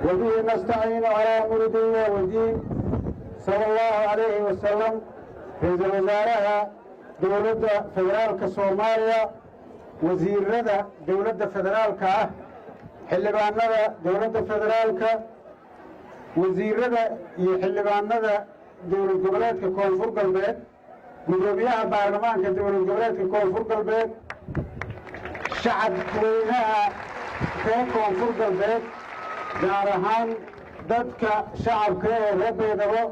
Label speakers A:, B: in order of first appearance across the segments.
A: وبه نستعين على أمر الدنيا والدين صلى الله عليه وسلم رئيس الوزراء دولة فدرالك الصومالية وزير رضا دولة فدرالك حلبانada dowladda federaalka wasiirada iyo xildhibaanada dowlad goboleedka koonfur galbeed gudoomiyaha baarlamaanka dowlad goboleedka koonfur galbeed shacabweynaha reer koonfur galbeed gaar ahaan dadka shacabka ee reer Baydhabo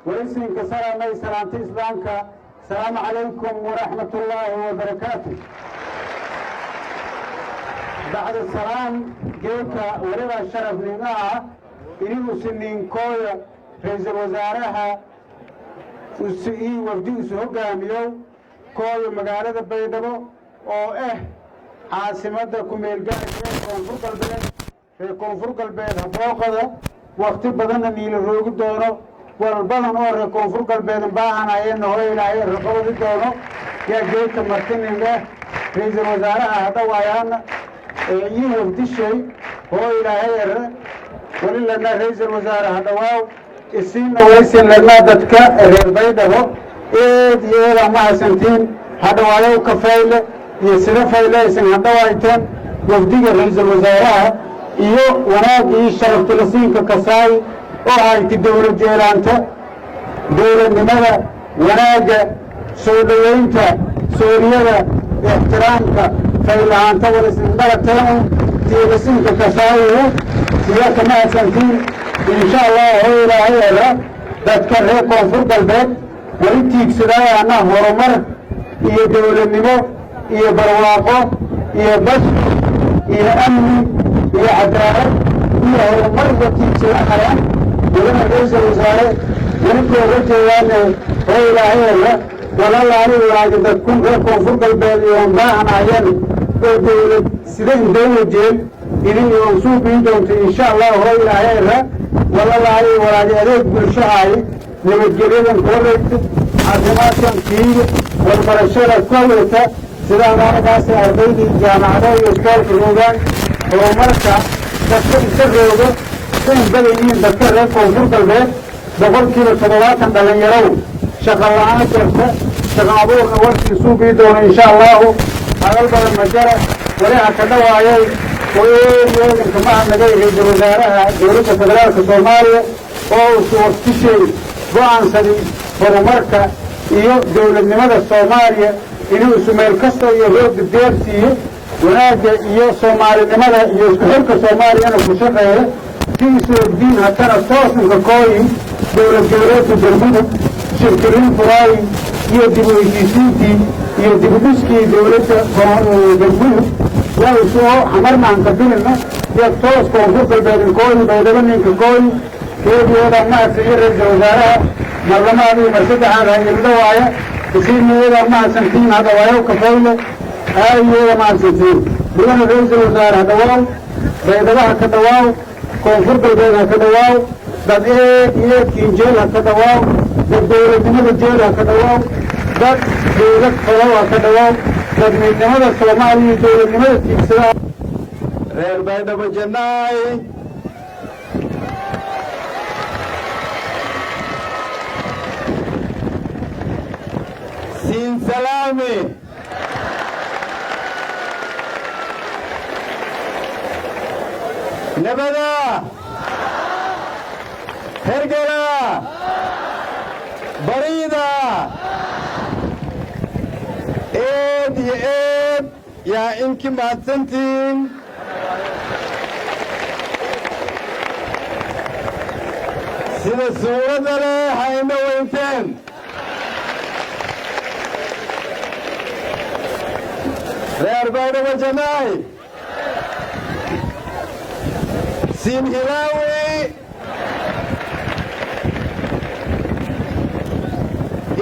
A: waraysiinka salaamay salaanta islaamka salaamu calaykum waraxmatullaahi wabarakaatuh بعد السلام جيكا ولدا شرف لنا إنه سنين كويا رئيس الوزراء وسئي وفدي سهوكا ميو كويا مقالة بيدبو أو عاصمة كوميلجان كونفور قلبين في كونفور قلبين هبوقة وقت بدنا نيل الروق دونه والبدن أور كونفور قلبين باهنا ين هو إلى الرقود دونه يا جيكا مرتين له رئيس الوزراء هذا ويانا يوم الشيء هو إلى هير ولله رئيس الوزراء هذا واو السين ويسين لنا دتك البيضة إيه ما سنتين هذا واو كفايل يصير فايل يسين هذا وايتين وفدي رئيس الوزراء إيو وناك شرف فلسطين ككساي وهاي الدولة جيرانته دولة نمرة وناك سوريانته سوريا احترامك فإلا أنت ولسندرة تلهم تيبسينك كسائه سياك ما سنتين إن شاء الله هو إلى هيرا تذكر هيكم فرق البيت ولتيك سرايا أنه ورمر إيه دولة النمو إيه برواقه إيه بس إيه أمني إيه عدالة إيه ورمر وتيك سرايا ولما رئيس الوزراء ولكن رجل هو إلى هيرا ولا عليه واجد تكون هيكم فرق البيت يوم باهن عيان دولة سيدين دولة جيل إذن يوصوب يدوم إن شاء الله هو إلى هيرها والله عليه وراجع عليك بالشهاي نمجرين كوريت عزمات كثير والبرشلة كوريتا سيدا مانا قاسي عربيدي جامعة يسكال في الوغان ومركة تسكن سرعوه سين بليين دكتور لكم فرق البيت بقول كيلو صدوات عندما يرون شغل عنا كرسة شغل عبورنا ورسي سوب يدوم إن شاء الله هذا المجرى ولها كدواعي ويوم كما نجي رئيس الوزراء دولة فدرالك الصومالية أو سوستيشي بوان سدي ورمركة إيو دولة نمدة الصومالية إنه سميل كسر يهود الديرتي وناجة إيو صومالي نمدة إيو سكهلك الصومالية أنا كشفه كيسو الدين هكذا صوص كوي دولة الجرمودة شركرين فراي إيو ديبويسيتي iyo dibudhiskii dowladda galguud waa soo xamarna aan qadinayna iyo toos koonfur galbeed kooyi Baydhabo ninka kooyi keediyada maasii ra'iisul wasaaraha marlamaadii marsaddexaad ay ildawaaya isiiniyada maasantiin hada waayo ka faylo ayuu maasantiin bilana ra'iisul wasaaraha hada waaw Baydhabo ka dawaaw koonfur galbeed ka dawaaw dad iyo kinjeel ka dawaaw dowladnimada jeel ka dawaaw dad dowlad falaw ka dawaaw dad midnimada Soomaaliya dowladnimada tiigsada reer Baydhabo jannaay siin salaami
B: نبدا هرقلا بريدة ايد يا ايد يا انك ما تنتين سيدة السورة له هاينا وينتين غير بيضاء وجماعي سين هلاوي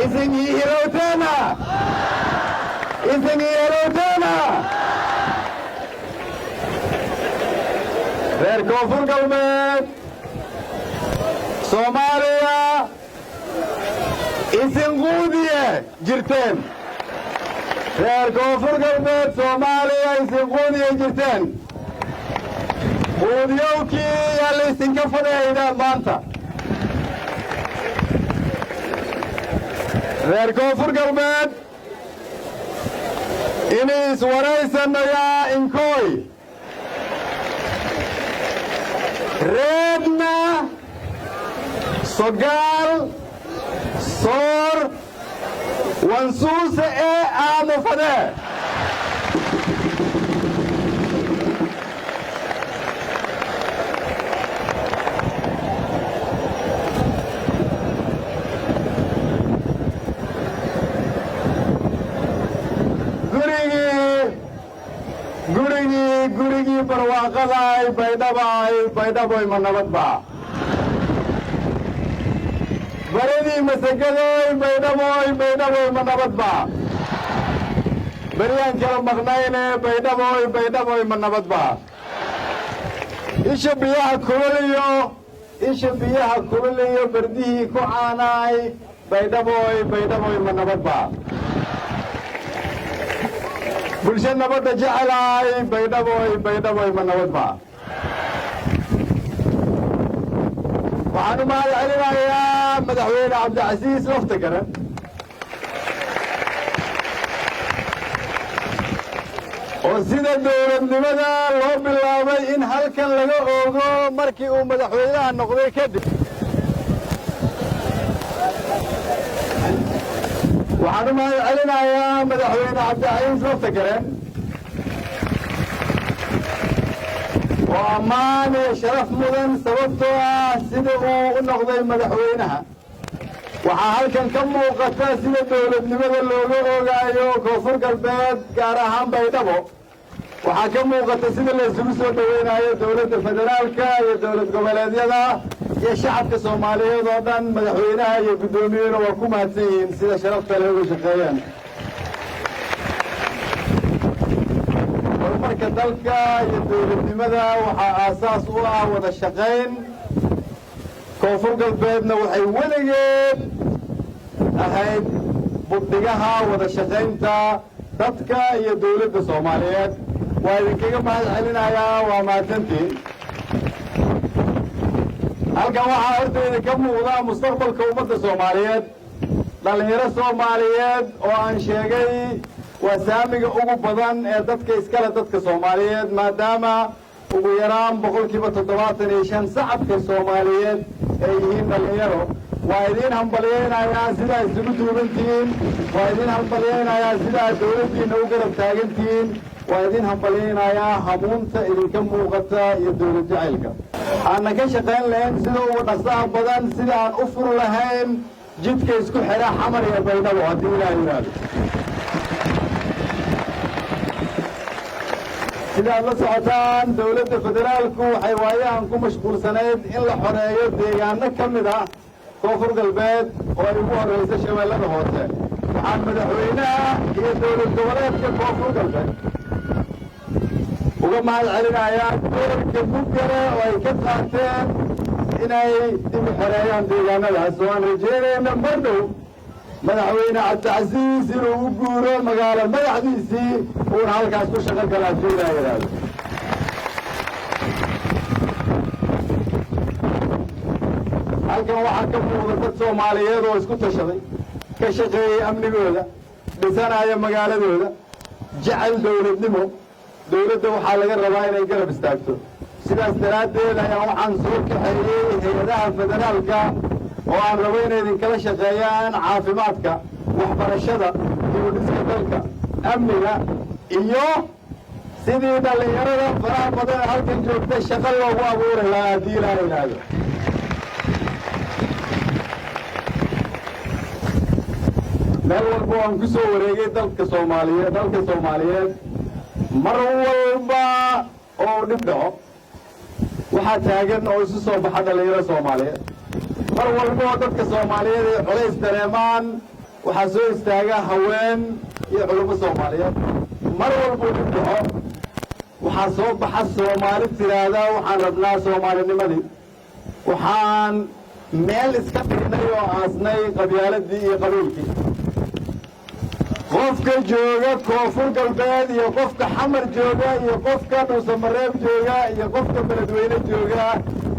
B: إذن يهلوتنا إذن يهلوتنا غير كوفر قلبك صوماليا إذن غودية جرتين غير كوفر قلبك صوماليا إذن غودية جرتين غوديوكي يلي استنكفر إلى مانتا غير كوفر قلبك إنيس وريسن يا إنكوي ريدنا صقال صور وانسوس إيه آمفده gurigii barwaaqadaay baydhaboy ma nabad baa baridii masagadoy baydhaboy ma nabad baa beryaan kala maqnayne baydhaboy ma nabad baa isha biyaha kululiyo berdihii ku caanaay baydhaboy ma nabad baa bulsho nabadda jecelaay baydhaboy ma nabad baa waxaan u mahad celinayaa madaxweyne cabdicasiis laftigaran oo sida dowladnimada loo bilaabay in halkan laga oogo markii uu madaxweynaha noqday kadib waxaan u mahad celinayaa madaxweyne cabdicasiis laftigaran oo ammaan iyo sharaf mudan sababtoo ah sida uu u noqday madaxweynaha waxaa halkan ka muuqata sida dowladnimada looga oogaayo koonfur galbeed gaar ahaan baydhabo waxaa ka muuqata sida la isugu soo dhoweynayo dowladda federaalka iyo dowlad goboleedyada iyo shacabka soomaaliyeed oo dhan madaxweynaha iyo guddoomiyuhuna waa ku mahadsan yihiin sida sharafta leh uga shaqeeyaan horumarka dalka iyo dowladnimada waxaa aasaas u ah wada shaqayn koonfur galbeedna waxay weligeed ahayd budhigaha wada shaqaynta dadka iyo dowladda soomaaliyeed waa idinkaga mahad celinayaa waa mahadsantiin halkan waxaa hortayda ka muuqda mustaqbalka ummadda soomaaliyeed dhallinyaro soomaaliyeed oo aan sheegay waa saamiga ugu badan ee dadka iskale dadka soomaaliyeed maadaama ugu yaraan 75% shacabka soomaaliyeed ay yihiin dhallinyaro waa idiin hambalyaynayaa sidaa isugu duubantihiin waa idiin hambalyaynayaa sidaa dowladdiinna u garab taagantihiin waa idiin hambalyaynayaa hamuunta idinka muuqata iyo dowlad jacaylka aanna ka shaqayn lahayn sida ugu dhaqsaha badan sida aan u furi lahayn jidka isku xidha xamar iyo baydhabo haddii ilaah yidhaahdo sidaad la socotaan dowladda federaalku waxay waayahan ku mashquulsanayd in la xoreeyo deegaano ka mid ah koonfur galbeed oo ay ugu horraysa shabeellada hoose waxaan madaxweynaha iyo dowlad goboleedka koonfur galbeed uga mahad celinayaa doorka mugare oo ay ka qaateen inay dib u xoreeyaan deegaanadaas oo aan rajeynayna mar dhow madaxweyne cabdicasiis inuu u guuro magaalo madaxdiisii uuna halkaas ku shaqo galaa fiilaa yidhaahdo halkan waxaa ka muuqda dad soomaaliyeed oo isku tashaday ka shaqeeyey amnigooda dhisanaya magaaladooda jecel dowladnimo dowladda waxaa laga rabaa inay garab istaagto sidaas daraaddeed ayaan waxaan soo kaxeeyey hay-adaha federaalka oo aan rabo inay idinkala shaqeeyaan caafimaadka waxbarashada dibudhiska dalka amniga iyo sidii dhallinyarada faraha badan halkan joogta shaqo loogu abuuri lahaa haddii ilaa yidhaahdo meel walba waan ku soo wareegay dalka soomaaliyeed mar walba oo dhib dhaco waxaa taagan oo isu soo baxa dhallinyaro soomaaliyeed mar walba oo dadka soomaaliyeed ay culays dareemaan waxaa soo istaaga haween iyo culummo soomaaliyeed mar walbuu dhib dhaco waxaa soo baxa soomaali tiraahdaa waxaan rabnaa soomaalinimadii waxaan meel iska dhignay oo aasnay qabyaaladii iyo qabiilkii qofka jooga koonfur galbeed iyo qofka xamar jooga iyo qofka dhuusamareeb jooga iyo qofka beledweyne jooga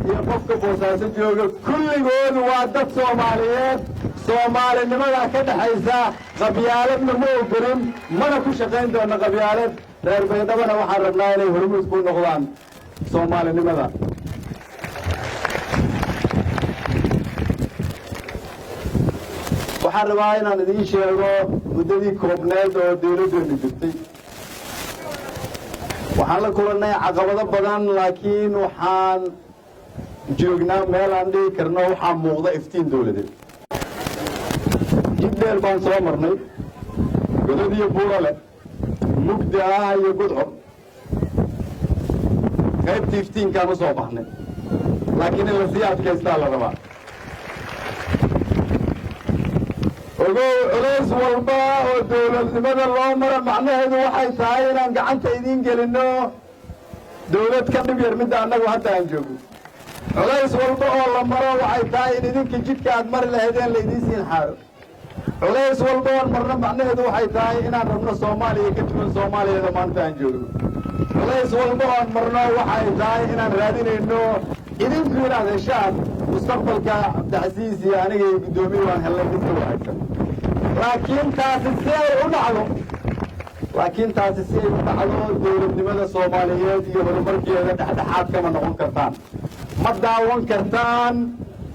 B: iyo qofka boosaaso jooga kulligood waa dad soomaaliyeed soomaalinimada ka dhaxaysa qabyaaladna ma ogolin mana ku shaqayn doona qabyaalad reer baydhabona waxaan rabnaa inay hormuud ku noqdaan soomaalinimada waxaan rabaa inaan idiin sheego muddadii koobneed oo dawladdeenu jirtay waxaan la kulannay caqabado badan laakiin waxaan joognaa meel aan dhihi karno waxaa muuqda iftiin dawladeed jid dheer baan soo marnay godad iyo buuro leh mugdi ah iyo gudcur qaybtii iftiinkaan u soo baxnay laakiin in lasii adkaystaa la rabaa ogow culays walba oo dawladnimada loo maro macnaheedu waxay tahay inaan gacanta idiin gelinno dawlad ka dhib yar midda annagu hadda aan joogno culays walba oo la maro waxay tahay in idinka jidhka aad mari lahaydeen laydiin siin xaaro culays walba oon marno macnaheedu waxay tahay inaan rabno soomaaliya ka duwan soomaaliyada maanta aan joogno culays walba oon marno waxay tahay inaan raadinayno idinku inaad heshaan mustaqbalka cabdicasiis iyo aniga iyo guddoomiye waan hellay mid ka wanaagsan laakiin taasi si ay u dhacdo dawladnimada soomaaliyeed iyo horumarkeeda dhexdhexaad kama noqon kartaan ma daawan kartaan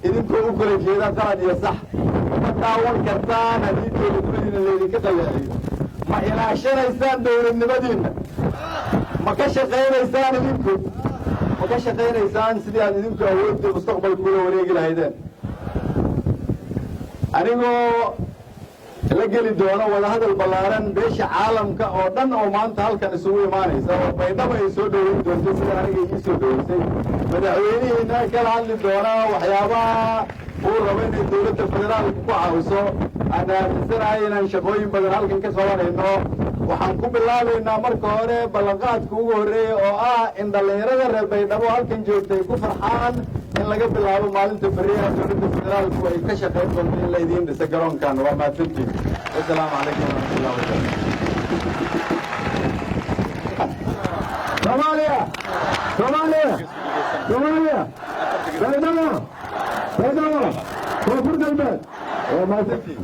B: idinkoo u kala jeeda qalad iyo sax ma daawan kartaan haddii dawladnimadiina laydinka qalleeciyo ma ilaashanaysaan dawladnimadiinna ma ka shaqaynaysaan idinku ma ka shaqaynaysaan sidii aad idinku awoodda mustaqbalkuula wareegi lahaydeen anigoo la geli doono wadahadal ballaaran beesha caalamka oo dhan oo maanta halkan isugu imaanaysa oo baydhabo ay soo dhoweyn doonto sida aniga ii soo dhoweysay madaxweynihiina kala hadli doona waxyaabaha uu rabo inay dawladda federaalka ku caawiso aan aaminsanahay inaan shaqooyin badan halkan ka qabanayno waxaan ku bilaabaynaa marka hore ballanqaadka ugu horreeya oo ah in dhallinyarada reer baydhabo halkan joogtay ku farxaan in laga bilaabo maalinta beriyaha dawladda federaalku ay ka shaqayn doonto in laydiin dhisa garoonkan waa mahadsantiin wasalaamu calaykum waraxmatullahi wabarakatu. Baydhabo koonfur galbeed waa mahadsantiin